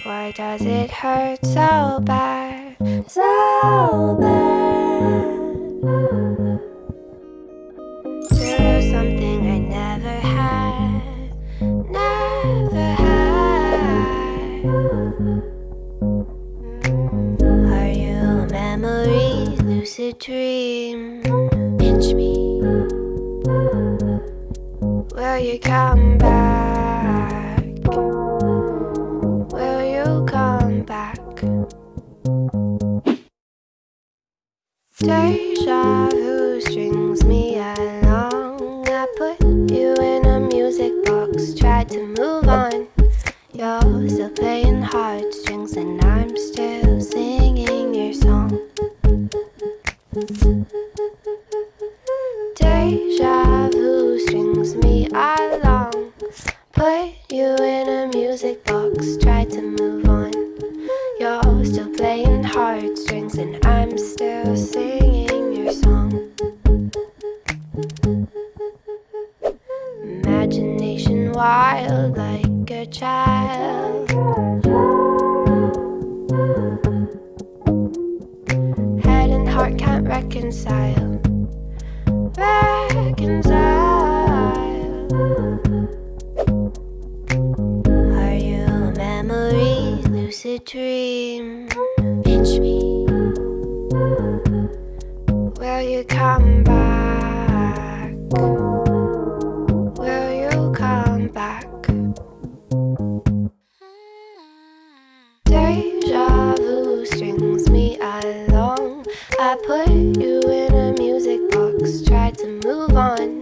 Why does it hurt so bad? So bad. To lose something I never had. Never had. Are you a memory, lucid dream? Pinch me. Will you come back? Will you come back? Deja vu strings me along. I put you in a music box, tried to move on. You're still playing heartstrings and I'm still singing your song. Deja vu strings me along. Put you in a music box, tried to move on. You're still playing heartstrings and I'm still singing your song. Imagination wild like a child. Head and heart can't reconcile. Are you a memory, lucid dream? Pinch me. Will you come back? Will you come back? Deja vu strings me along. I put you in a music box, tried to move on.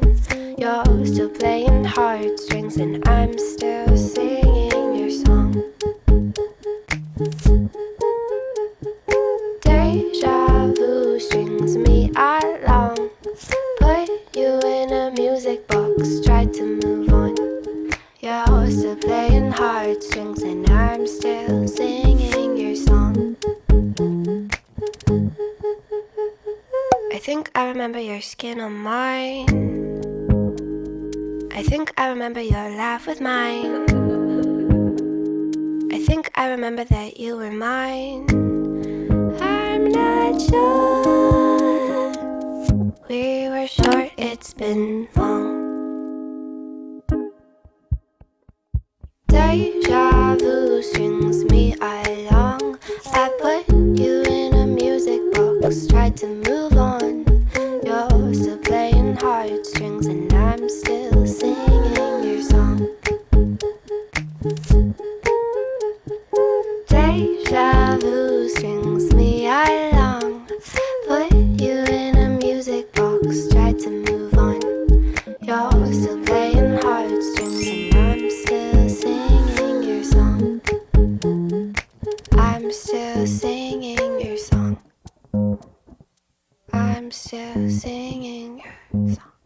You're still playing heartstrings and I'm still singing your song. Deja vu strings me along. Put you in a music box, tried to move on. You're still playing heartstrings and I'm still singing your song. I think I remember your skin on mine. I think I remember your laugh with mine. I think I remember that you were mine. I'm not sure. We were short, it's been long. Deja vu strings me along. I put you in a music box, tried to move on. You're still playing heartstrings and I'm still singing your song. Deja vu strings me along. Put you in a music box, tried to move on. You're still playing heartstrings and I'm still singing your song. I'm still singing your song. I'm still singing your song.